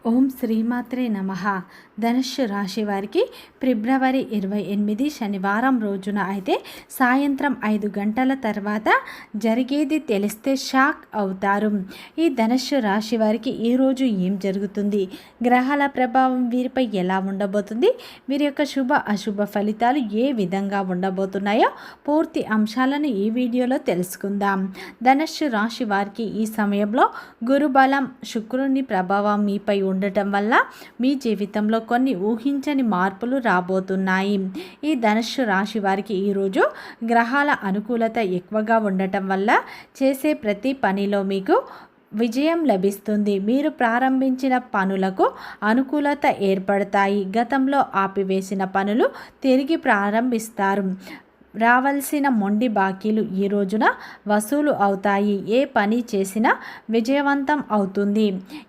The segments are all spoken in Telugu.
ఓం శ్రీమాత్రే నమః. ధనుస్సు రాశి వారికి ఫిబ్రవరి 28 శనివారం రోజున అయితే సాయంత్రం 5 గంటల తర్వాత జరిగేది తెలిస్తే షాక్ అవుతారు. ఈ ధనుస్సు రాశి వారికి ఈరోజు ఏం జరుగుతుంది, గ్రహాల ప్రభావం వీరిపై ఎలా ఉండబోతుంది, వీరి యొక్క శుభ అశుభ ఫలితాలు ఏ విధంగా ఉండబోతున్నాయో పూర్తి అంశాలను ఈ వీడియోలో తెలుసుకుందాం. ధనుస్సు రాశి వారికి ఈ సమయంలో గురుబలం శుక్రుని ప్రభావం మీపై ఉండటం వల్ల మీ జీవితంలో కొన్ని ఊహించని మార్పులు రాబోతున్నాయి. ఈ ధనుస్సు రాశి వారికి ఈరోజు గ్రహాల అనుకూలత ఎక్కువగా ఉండటం వల్ల చేసే ప్రతి పనిలో మీకు విజయం లభిస్తుంది. మీరు ప్రారంభించిన పనులకు అనుకూలత ఏర్పడతాయి. గతంలో ఆపివేసిన పనులు తిరిగి ప్రారంభిస్తారు. రావాల్సిన మొండి బాకీలు ఈ రోజున వసూలు అవుతాయి. ఏ పని చేసినా విజయవంతం అవుతుంది.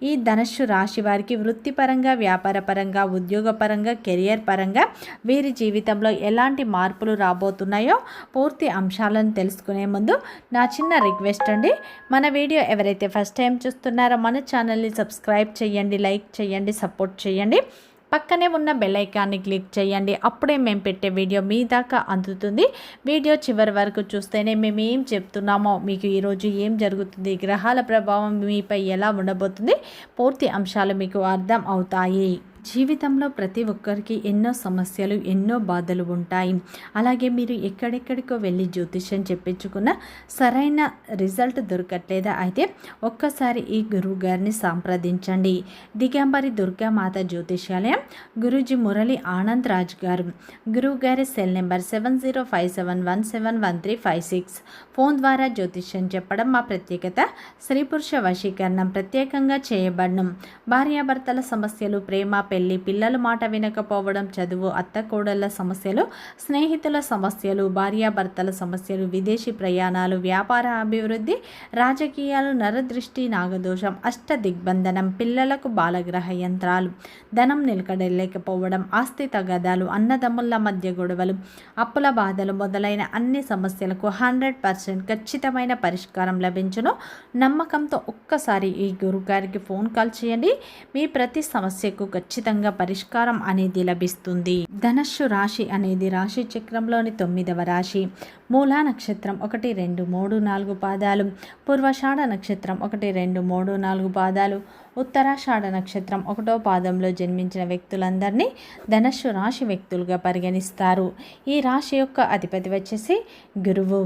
ఈ ధనుస్సు రాశి వారికి వృత్తిపరంగా, వ్యాపారపరంగా, ఉద్యోగపరంగా, కెరియర్ పరంగా వీరి జీవితంలో ఎలాంటి మార్పులు రాబోతున్నాయో పూర్తి అంశాలను తెలుసుకునే ముందు నా చిన్న రిక్వెస్ట్ అండి, మన వీడియో ఎవరైతే ఫస్ట్ టైం చూస్తున్నారో మన ఛానల్ని సబ్స్క్రైబ్ చేయండి, లైక్ చేయండి, సపోర్ట్ చేయండి. పక్కనే ఉన్న బెల్ ఐకాన్ని క్లిక్ చేయండి. అప్పుడే మేము పెట్టే వీడియో మీ దాకా అందుతుంది. వీడియో చివరి వరకు చూస్తేనే మేము ఏం చెప్తున్నామో, మీకు ఈరోజు ఏం జరుగుతుంది, గ్రహాల ప్రభావం మీపై ఎలా ఉండబోతుంది, పూర్తి అంశాలు మీకు అర్థం అవుతాయి. జీవితంలో ప్రతి ఒక్కరికి ఎన్నో సమస్యలు, ఎన్నో బాధలు ఉంటాయి. అలాగే మీరు ఎక్కడెక్కడికో వెళ్ళి జ్యోతిష్యం చెప్పించుకున్న సరైన రిజల్ట్ దొరకట్లేదా? అయితే ఒక్కసారి ఈ గురువు గారిని సంప్రదించండి. దిగంబరి దుర్గామాత జ్యోతిష్యాలయం, గురూజీ మురళి ఆనంద్ రాజ్ గారు. గురువు గారి సెల్ నెంబర్ 7057171356. ఫోన్ ద్వారా జ్యోతిష్యం చెప్పడం మా ప్రత్యేకత. స్త్రీ పురుష వశీకరణం ప్రత్యేకంగా చేయబడడం. భార్యాభర్తల సమస్యలు, ప్రేమ, పెళ్లి, పిల్లల మాట వినకపోవడం, చదువు, అత్తకోడళ్ల సమస్యలు, స్నేహితుల సమస్యలు, భార్యాభర్తల సమస్యలు, విదేశీ ప్రయాణాలు, వ్యాపార అభివృద్ధి, రాజకీయాలు, నరదృష్టి, నాగదోషం, అష్ట దిగ్బంధనం, పిల్లలకు బాలగ్రహ యంత్రాలు, ధనం నిలకడలేకపోవడం, ఆస్తి తగాదాలు, అన్నదమ్ముల మధ్య గొడవలు, అప్పుల బాధలు మొదలైన అన్ని సమస్యలకు 100% ఖచ్చితమైన పరిష్కారం లభించును. నమ్మకంతో ఒక్కసారి ఈ గురుగారికి ఫోన్ కాల్ చేయండి. మీ ప్రతి సమస్యకు ఖచ్చితంగా పరిష్కారం అనేది లభిస్తుంది. ధనుస్సు రాశి అనేది రాశి చక్రంలోని 9వ రాశి. మూలా నక్షత్రం 1, 2, 3, 4 పాదాలు, పూర్వషాఢ నక్షత్రం 1, 2, 3, 4 పాదాలు, ఉత్తరాషాఢ నక్షత్రం 1వ పాదంలో జన్మించిన వ్యక్తులందరినీ ధనుస్సు రాశి వ్యక్తులుగా పరిగణిస్తారు. ఈ రాశి యొక్క అధిపతి వచ్చేసి గురువు.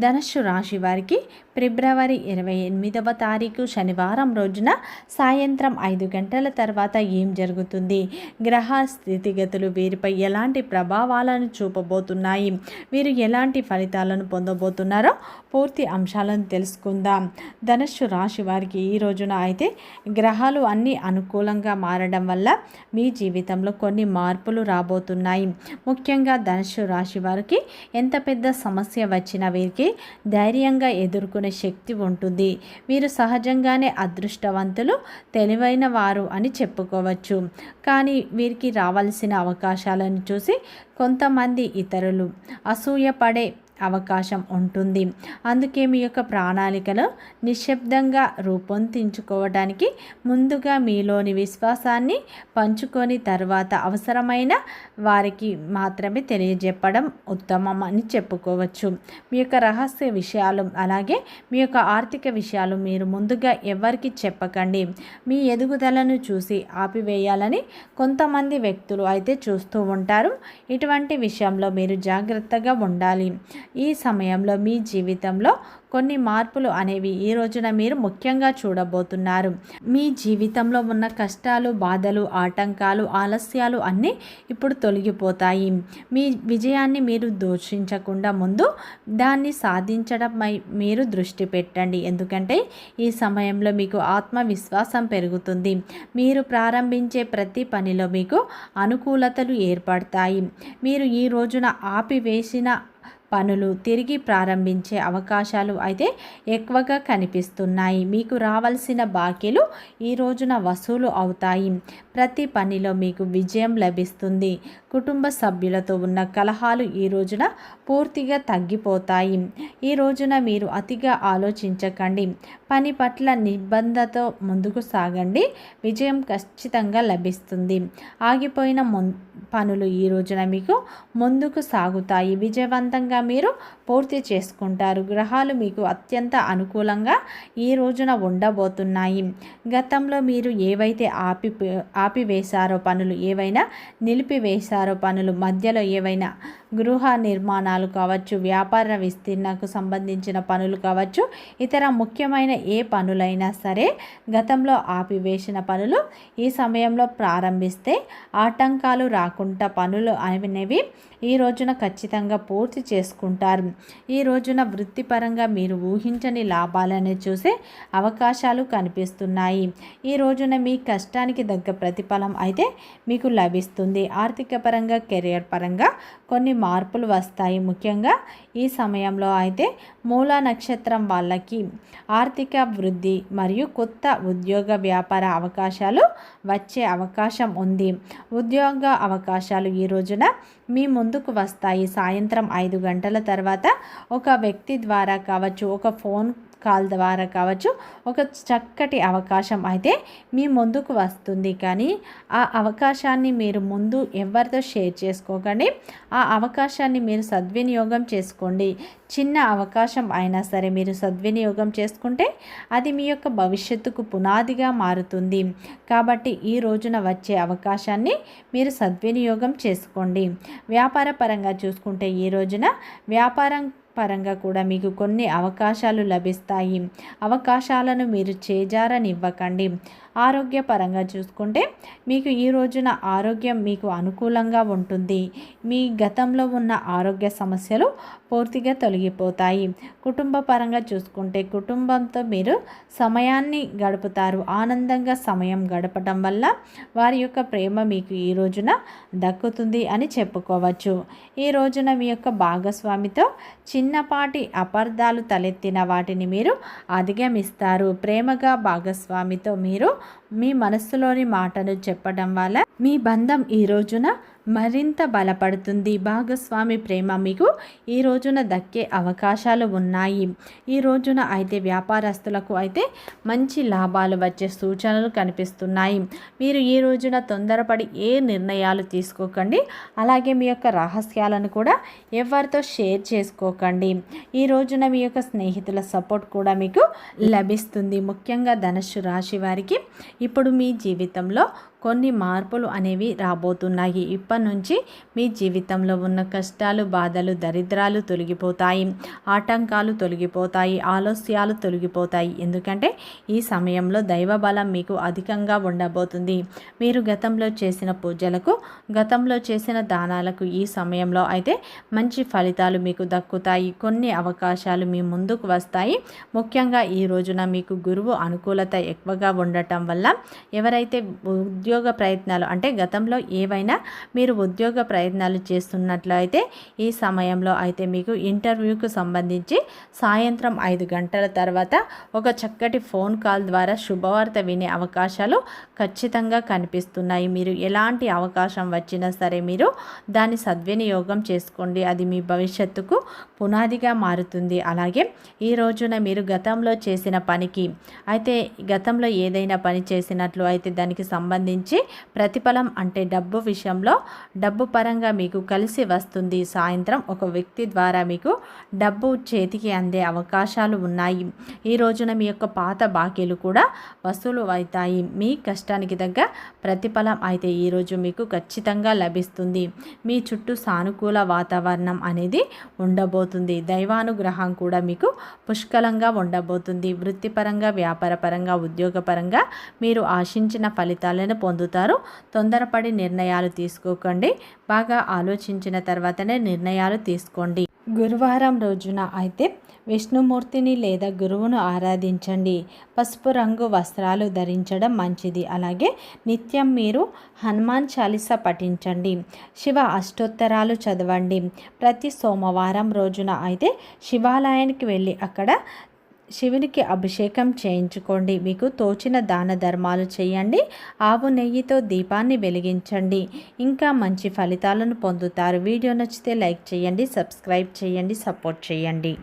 ధనుస్సు రాశి వారికి ఫిబ్రవరి 28వ తారీఖు శనివారం రోజున సాయంత్రం 5 గంటల తర్వాత ఏం జరుగుతుంది, గ్రహ స్థితిగతులు వీరిపై ఎలాంటి ప్రభావాలను చూపబోతున్నాయి, వీరు ఎలాంటి ఫలితాలను పొందబోతున్నారో పూర్తి అంశాలను తెలుసుకుందాం. ధనుస్సు రాశి వారికి ఈ రోజున అయితే గ్రహాలు అన్నీ అనుకూలంగా మారడం వల్ల మీ జీవితంలో కొన్ని మార్పులు రాబోతున్నాయి. ముఖ్యంగా ధనుస్సు రాశి వారికి ఎంత పెద్ద సమస్య వచ్చినా వీరికి ధైర్యంగా ఎదుర్కొనే శక్తి ఉంటుంది. వీరు సహజంగానే అదృష్టవంతులు, తెలివైన వారు అని చెప్పుకోవచ్చు. కానీ వీరికి రావాల్సిన అవకాశాలను చూసి కొంతమంది ఇతరులు అసూయపడే అవకాశం ఉంటుంది. అందుకే మీ యొక్క ప్రణాళికలు నిశ్శబ్దంగా రూపొందించుకోవడానికి ముందుగా మీలోని విశ్వాసాన్ని పంచుకొని తర్వాత అవసరమైన వారికి మాత్రమే తెలియజెప్పడం ఉత్తమం అని చెప్పుకోవచ్చు. మీ యొక్క రహస్య విషయాలు, అలాగే మీ యొక్క ఆర్థిక విషయాలు మీరు ముందుగా ఎవరికి చెప్పకండి. మీ ఎదుగుదలను చూసి ఆపివేయాలని కొంతమంది వ్యక్తులు అయితే చూస్తూ ఉంటారు. ఇటువంటి విషయంలో మీరు జాగ్రత్తగా ఉండాలి. ఈ సమయంలో మీ జీవితంలో కొన్ని మార్పులు అనేవి ఈ రోజున మీరు ముఖ్యంగా చూడబోతున్నారు. మీ జీవితంలో ఉన్న కష్టాలు, బాధలు, ఆటంకాలు, ఆలస్యాలు అన్నీ ఇప్పుడు తొలగిపోతాయి. మీ విజయాన్ని మీరు దూషించకుండా ముందు దాన్ని సాధించడంపై మీరు దృష్టి పెట్టండి. ఎందుకంటే ఈ సమయంలో మీకు ఆత్మవిశ్వాసం పెరుగుతుంది. మీరు ప్రారంభించే ప్రతి పనిలో మీకు అనుకూలతలు ఏర్పడతాయి. మీరు ఈ రోజున ఆపివేసిన పనులు తిరిగి ప్రారంభించే అవకాశాలు అయితే ఎక్కువగా కనిపిస్తున్నాయి. మీకు రావాల్సిన బాకీలు ఈ రోజున వసూలు అవుతాయి. ప్రతి పనిలో మీకు విజయం లభిస్తుంది. కుటుంబ సభ్యులతో ఉన్న కలహాలు ఈ రోజున పూర్తిగా తగ్గిపోతాయి. ఈ రోజున మీరు అతిగా ఆలోచించకండి. పని పట్ల నిబద్ధతతో ముందుకు సాగండి, విజయం ఖచ్చితంగా లభిస్తుంది. ఆగిపోయిన పనులు ఈ రోజున మీకు ముందుకు సాగుతాయి, విజయవంతంగా మీరు పూర్తి చేసుకుంటారు. గ్రహాలు మీకు అత్యంత అనుకూలంగా ఈ రోజున ఉండబోతున్నాయి. గతంలో మీరు ఏవైతే ఆపివేశారో పనులు, ఏవైనా నిలిపివేశారో పనులు, మధ్యలో ఏవైనా గృహ నిర్మాణాలు కావచ్చు, వ్యాపార విస్తీర్ణకు సంబంధించిన పనులు కావచ్చు, ఇతర ముఖ్యమైన ఏ పనులైనా సరే గతంలో ఆపివేసిన పనులు ఈ సమయంలో ప్రారంభిస్తే ఆటంకాలు రాకుండా పనులు అనేవి ఈ రోజున ఖచ్చితంగా పూర్తి చేసుకుంటారు. ఈ రోజున వృత్తిపరంగా మీరు ఊహించని లాభాలను చూసే అవకాశాలు కనిపిస్తున్నాయి. ఈ రోజున మీ కష్టానికి తగ్గ ప్రతిఫలం అయితే మీకు లభిస్తుంది. ఆర్థిక పరంగా, కెరియర్ పరంగా కొన్ని మార్పులు వస్తాయి. ముఖ్యంగా ఈ సమయంలో అయితే మూల నక్షత్రం వాళ్ళకి ఆర్థిక వృద్ధి మరియు కొత్త ఉద్యోగ వ్యాపార అవకాశాలు వచ్చే అవకాశం ఉంది. ఉద్యోగ అవకాశాలు ఈ రోజున మీ ముందుకు వస్తాయి. సాయంత్రం 5 గంటల తర్వాత ఒక వ్యక్తి ద్వారా కావచ్చు, ఒక ఫోన్ కాల్ ద్వారా కావచ్చు, ఒక చక్కటి అవకాశం అయితే మీ ముందుకు వస్తుంది. కానీ ఆ అవకాశాన్ని మీరు ముందు ఎవరితో షేర్ చేసుకోకండి. ఆ అవకాశాన్ని మీరు సద్వినియోగం చేసుకోండి. చిన్న అవకాశం అయినా సరే మీరు సద్వినియోగం చేసుకుంటే అది మీ యొక్క భవిష్యత్తుకు పునాదిగా మారుతుంది. కాబట్టి ఈ రోజున వచ్చే అవకాశాన్ని మీరు సద్వినియోగం చేసుకోండి. వ్యాపార పరంగా చూసుకుంటే ఈ రోజున వ్యాపారం పరంగా కూడా మీకు కొన్ని అవకాశాలు లభిస్తాయి. అవకాశాలను మీరు చేజారనివ్వకండి. ఆరోగ్యపరంగా చూసుకుంటే మీకు ఈ రోజున ఆరోగ్యం మీకు అనుకూలంగా ఉంటుంది. మీ గతంలో ఉన్న ఆరోగ్య సమస్యలు పూర్తిగా తొలగిపోతాయి. కుటుంబ పరంగా చూసుకుంటే కుటుంబంతో మీరు సమయాన్ని గడుపుతారు. ఆనందంగా సమయం గడపడం వల్ల వారి యొక్క ప్రేమ మీకు ఈ రోజున దక్కుతుంది అని చెప్పుకోవచ్చు. ఈ రోజున మీ యొక్క భాగస్వామితో చిన్నపాటి అపార్థాలు తలెత్తిన వాటిని మీరు అధిగమిస్తారు. ప్రేమగా భాగస్వామితో మీరు మీ మనస్సులోని మాటను చెప్పడం వల్ల మీ బంధం ఈ రోజున మరింత బలపడుతుంది. భాగస్వామి ప్రేమ మీకు ఈ రోజున దక్కే అవకాశాలు ఉన్నాయి. ఈ రోజున అయితే వ్యాపారస్తులకు అయితే మంచి లాభాలు వచ్చే సూచనలు కనిపిస్తున్నాయి. మీరు ఈ రోజున తొందరపడి ఏ నిర్ణయాలు తీసుకోకండి. అలాగే మీ యొక్క రహస్యాలను కూడా ఎవరితో షేర్ చేసుకోకండి. ఈ రోజున మీ యొక్క స్నేహితుల సపోర్ట్ కూడా మీకు లభిస్తుంది. ముఖ్యంగా ధనుస్సు రాశి వారికి ఇప్పుడు మీ జీవితంలో కొన్ని మార్పులు అనేవి రాబోతున్నాయి. ఇప్పటి నుంచి మీ జీవితంలో ఉన్న కష్టాలు, బాధలు, దరిద్రాలు తొలగిపోతాయి. ఆటంకాలు తొలగిపోతాయి. ఆలస్యాలు తొలగిపోతాయి. ఎందుకంటే ఈ సమయంలో దైవ బలం మీకు అధికంగా ఉండబోతుంది. మీరు గతంలో చేసిన పూజలకు, గతంలో చేసిన దానాలకు ఈ సమయంలో అయితే మంచి ఫలితాలు మీకు దక్కుతాయి. కొన్ని అవకాశాలు మీ ముందుకు వస్తాయి. ముఖ్యంగా ఈ రోజున మీకు గురువు అనుకూలత ఎక్కువగా ఉండటం వల్ల ఎవరైతే ఉద్యోగ ప్రయత్నాలు అంటే గతంలో ఏవైనా మీరు ఉద్యోగ ప్రయత్నాలు చేస్తున్నట్లయితే ఈ సమయంలో అయితే మీకు ఇంటర్వ్యూకు సంబంధించి సాయంత్రం 5 గంటల తర్వాత ఒక చక్కటి ఫోన్ కాల్ ద్వారా శుభవార్త వినే అవకాశాలు ఖచ్చితంగా కనిపిస్తున్నాయి. మీరు ఎలాంటి అవకాశం వచ్చినా సరే మీరు దాన్ని సద్వినియోగం చేసుకోండి. అది మీ భవిష్యత్తుకు పునాదిగా మారుతుంది. అలాగే ఈ రోజున మీరు గతంలో చేసిన పనికి అయితే గతంలో ఏదైనా పని చేసినట్లు అయితే దానికి సంబంధించి ప్రతిఫలం అంటే డబ్బు విషయంలో డబ్బు పరంగా మీకు కలిసి వస్తుంది. సాయంత్రం ఒక వ్యక్తి ద్వారా మీకు డబ్బు చేతికి అందే అవకాశాలు ఉన్నాయి. ఈ రోజున మీ యొక్క పాత బాకీలు కూడా వసూలు అవుతాయి. మీ కష్టానికి తగ్గ ప్రతిఫలం అయితే ఈరోజు మీకు ఖచ్చితంగా లభిస్తుంది. మీ చుట్టూ సానుకూల వాతావరణం అనేది ఉండబోతుంది. దైవానుగ్రహం కూడా మీకు పుష్కలంగా ఉండబోతుంది. వృత్తిపరంగా, వ్యాపారపరంగా, ఉద్యోగపరంగా మీరు ఆశించిన ఫలితాలను పొందుతారు. తొందరపడి నిర్ణయాలు తీసుకోకండి. బాగా ఆలోచించిన తర్వాతనే నిర్ణయాలు తీసుకోండి. గురువారం రోజున అయితే విష్ణుమూర్తిని లేదా గురువును ఆరాధించండి. పసుపు రంగు వస్త్రాలు ధరించడం మంచిది. అలాగే నిత్యం మీరు హనుమాన్ చాలీస పఠించండి. శివ అష్టోత్తరాలు చదవండి. ప్రతి సోమవారం రోజున అయితే శివాలయానికి వెళ్ళి అక్కడ శివునికి అభిషేకం చేయించుకోండి. మీకు తోచిన దాన ధర్మాలు చేయండి. ఆవు నెయ్యితో దీపాన్ని వెలిగించండి. ఇంకా మంచి ఫలితాలను పొందుతారు. వీడియో నచ్చితే లైక్ చేయండి, సబ్స్క్రైబ్ చేయండి, సపోర్ట్ చేయండి.